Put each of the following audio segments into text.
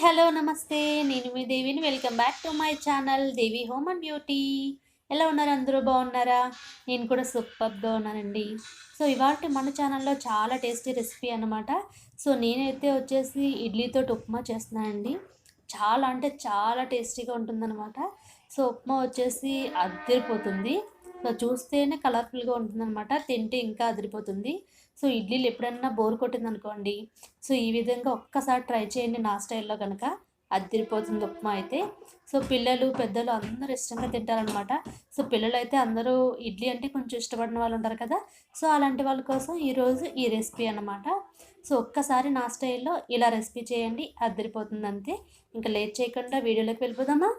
Hello నమస్తే. నేను మీ దేవిని. Welcome back to my channel Devi home and beauty. ఎలా ఉన్నారు? అందరూ బాగున్నారా? నేను కూడా సూపర్గా ఉన్నానండి. సో ఇవాళ మన ఛానల్లో చాలా టేస్టీ రెసిపీ అనమాట. సో నేనైతే వచ్చేసి ఇడ్లీతోటి ఉప్మా చేస్తున్నానండి. చాలా అంటే చాలా టేస్టీగా ఉంటుందన్నమాట. సో ఉప్మా వచ్చేసి అదిరిపోతుంది. సో చూస్తేనే కలర్ఫుల్గా ఉంటుందన్నమాట. తింటే ఇంకా అదిరిపోతుంది. సో ఇడ్లీలు ఎప్పుడన్నా బోర్ కొట్టిందనుకోండి, సో ఈ విధంగా ఒక్కసారి ట్రై చేయండి నా స్టైల్లో కనుక. అదిరిపోతుంది ఉప్మా అయితే. సో పిల్లలు పెద్దలు అందరూ ఇష్టంగా తింటారనమాట. సో పిల్లలైతే అందరూ ఇడ్లీ అంటే కొంచెం ఇష్టపడిన వాళ్ళు ఉంటారు కదా. సో అలాంటి వాళ్ళ కోసం ఈరోజు ఈ రెసిపీ అనమాట. సో ఒక్కసారి నా స్టైల్లో ఇలా రెసిపీ చేయండి, అదిరిపోతుంది అంతే. ఇంకా లేట్ చేయకుండా వీడియోలోకి వెళ్ళిపోదామా.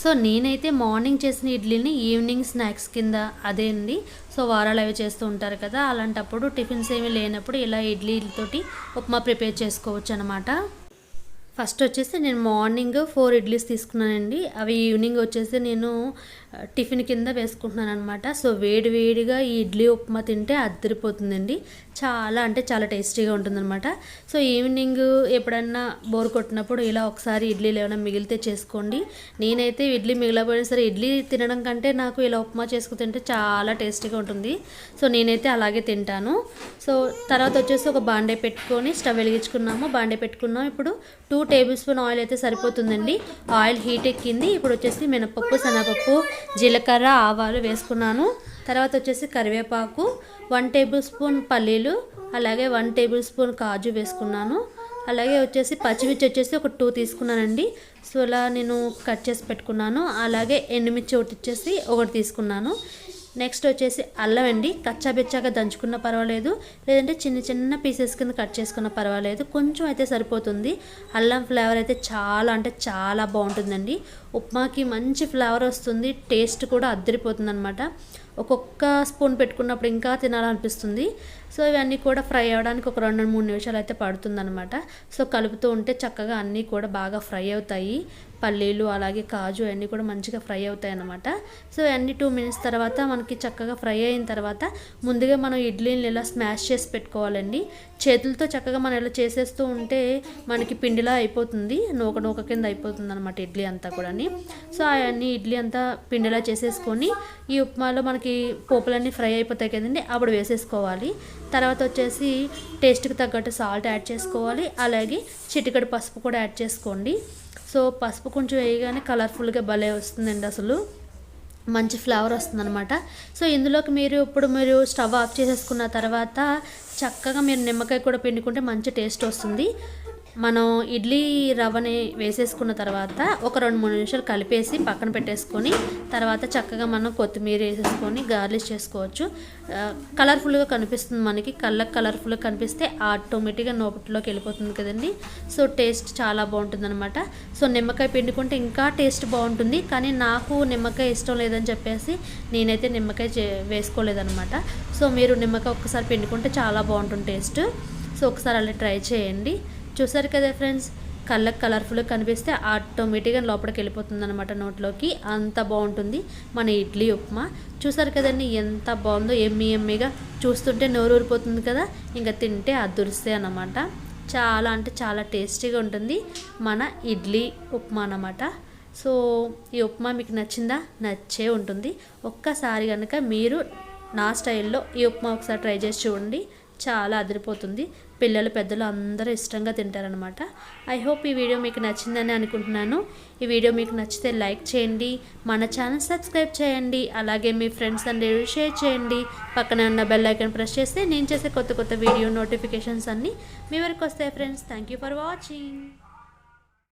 సో నేనైతే మార్నింగ్ చేసిన ఇడ్లీని ఈవినింగ్ స్నాక్స్ కింద అదే అండి. సో వారాలు అవి చేస్తూ ఉంటారు కదా, అలాంటప్పుడు టిఫిన్స్ ఏమీ లేనప్పుడు ఇలా ఇడ్లీలతోటి ఉప్మా ప్రిపేర్ చేసుకోవచ్చు అనమాట. ఫస్ట్ వచ్చేసి నేను మార్నింగ్ 4 ఇడ్లీస్ తీసుకున్నానండి. అవి ఈవినింగ్ వచ్చేసి నేను టిఫిన్ కింద వేసుకుంటున్నాను అనమాట. సో వేడి వేడిగా ఈ ఇడ్లీ ఉప్మా తింటే అద్దరిపోతుందండి. చాలా అంటే చాలా టేస్టీగా ఉంటుందన్నమాట. సో ఈవినింగ్ ఎప్పుడన్నా బోర్ కొట్టినప్పుడు ఇలా ఒకసారి ఇడ్లీలు ఏమైనా మిగిలితే చేసుకోండి. నేనైతే ఇడ్లీ మిగిలిపోయినా సరే ఇడ్లీ తినడం కంటే నాకు ఇలా ఉప్మా చేసుకు తింటే చాలా టేస్టీగా ఉంటుంది. సో నేనైతే అలాగే తింటాను. సో తర్వాత వచ్చేసి ఒక బాండే పెట్టుకొని స్టవ్ వెలిగించుకున్నాము. బాండే పెట్టుకున్నాం. ఇప్పుడు 2 టేబుల్ స్పూన్ ఆయిల్ అయితే సరిపోతుందండి. ఆయిల్ హీట్ ఎక్కింది. ఇప్పుడు వచ్చేసి మినపప్పు, శనగపప్పు, జీలకర్ర, ఆవాలు వేసుకున్నాను. తర్వాత వచ్చేసి కరివేపాకు, 1 టేబుల్ స్పూన్ పల్లీలు, అలాగే 1 టేబుల్ స్పూన్ కాజు వేసుకున్నాను. అలాగే వచ్చేసి పచ్చిమిర్చి వచ్చేసి ఒక 2 తీసుకున్నానండి. సో ఇలా నేను కట్ చేసి పెట్టుకున్నాను. అలాగే ఎండుమిర్చి ఒకటి తీసుకున్నాను. నెక్స్ట్ వచ్చేసి అల్లం అండి. కచ్చాబెచ్చాగా దంచుకున్న పర్వాలేదు, లేదంటే చిన్న చిన్న పీసెస్ కింద కట్ చేసుకున్న పర్వాలేదు, కొంచెం అయితే సరిపోతుంది. అల్లం ఫ్లేవర్ అయితే చాలా అంటే చాలా బాగుంటుందండి. ఉప్మాకి మంచి ఫ్లేవర్ వస్తుంది, టేస్ట్ కూడా అద్దరిపోతుంది అనమాట. ఒక్కొక్క స్పూన్ పెట్టుకున్నప్పుడు ఇంకా తినాలనిపిస్తుంది. సో ఇవన్నీ కూడా ఫ్రై అవ్వడానికి ఒక 2-3 నిమిషాలు అయితే పడుతుందన్నమాట. సో కలుపుతూ ఉంటే చక్కగా అన్నీ కూడా బాగా ఫ్రై అవుతాయి. పల్లీలు అలాగే కాజు అన్నీ కూడా మంచిగా ఫ్రై అవుతాయి అన్నమాట. సో అన్నీ 2 మినిట్స్ తర్వాత మనకి చక్కగా ఫ్రై అయిన తర్వాత ముందుగా మనం ఇడ్లీని ఇలా స్మాష్ చేసి పెట్టుకోవాలండి. చేతులతో చక్కగా మనం ఇలా చేసేస్తూ ఉంటే మనకి పిండిలా అయిపోతుంది, నూక కింద అయిపోతుంది అనమాట ఇడ్లీ అంతా కూడా. సో అవన్నీ ఇడ్లీ అంతా పిండిలా చేసేసుకొని ఈ ఉప్మాలో మనకి పోపులన్నీ ఫ్రై అయిపోతాయి కదండి, అప్పుడు వేసేసుకోవాలి. తర్వాత వచ్చేసి టేస్ట్కి తగ్గట్టు సాల్ట్ యాడ్ చేసుకోవాలి. అలాగే చిటికెడు పసుపు కూడా యాడ్ చేసుకోండి. సో పసుపు కొంచెం వేయగానే కలర్ఫుల్గా భలే వస్తుందండి, అసలు మంచి ఫ్లేవర్ వస్తుందన్నమాట. సో ఇందులోకి మీరు స్టవ్ ఆఫ్ చేసేసుకున్న తర్వాత చక్కగా మీరు నిమ్మకాయ కూడా పిండుకుంటే మంచి టేస్ట్ వస్తుంది. మనం ఇడ్లీ రవ్వని వేసేసుకున్న తర్వాత ఒక 2-3 నిమిషాలు కలిపేసి పక్కన పెట్టేసుకొని తర్వాత చక్కగా మనం కొత్తిమీర వేసేసుకొని గార్లిష్ చేసుకోవచ్చు. కలర్ఫుల్గా కనిపిస్తుంది మనకి, కళ్ళకి కలర్ఫుల్గా కనిపిస్తే ఆటోమేటిక్గా నోటిలోకి వెళ్ళిపోతుంది కదండి. సో టేస్ట్ చాలా బాగుంటుంది అనమాట. సో నిమ్మకాయ పిండుకుంటే ఇంకా టేస్ట్ బాగుంటుంది, కానీ నాకు నిమ్మకాయ ఇష్టం లేదని చెప్పేసి నేనైతే నిమ్మకాయ వేసుకోలేదనమాట. సో మీరు నిమ్మకాయ ఒక్కసారి పిండుకుంటే చాలా బాగుంటుంది టేస్ట్. సో ఒకసారి అలా ట్రై చేయండి. చూసారు కదా ఫ్రెండ్స్, కళ్ళకి కలర్ఫుల్గా కనిపిస్తే ఆటోమేటిక్గా లోపలికి వెళ్ళిపోతుంది అనమాట నోట్లోకి, అంత బాగుంటుంది మన ఇడ్లీ ఉప్మా. చూసారు కదండి ఎంత బాగుందో, ఎమ్మీగా చూస్తుంటే నోరు ఊరిపోతుంది కదా, ఇంకా తింటే అదురుస్తే అన్నమాట. చాలా అంటే చాలా టేస్టీగా ఉంటుంది మన ఇడ్లీ ఉప్మా అన్నమాట. సో ఈ ఉప్మా మీకు నచ్చిందా? నచ్చే ఉంటుంది. ఒక్కసారి కనుక మీరు నా స్టైల్లో ఈ ఉప్మా ఒకసారి ట్రై చేసి చూడండి, చాలా అదిరిపోతుంది. పిల్లలు పెద్దలు అందరూ ఇష్టంగా తింటారనమాట. ఐ హోప్ ఈ వీడియో మీకు నచ్చిందని అనుకుంటున్నాను. ఈ వీడియో మీకు నచ్చితే లైక్ చేయండి, మన ఛానల్ సబ్స్క్రైబ్ చేయండి, అలాగే మీ ఫ్రెండ్స్ అండ్ షేర్ చేయండి. పక్కనే ఉన్న బెల్ ఐకాన్ ప్రెస్ చేస్తే నేను చేసే కొత్త వీడియో నోటిఫికేషన్స్ అన్నీ మీ వరకు వస్తాయి friends. Thank you for watching.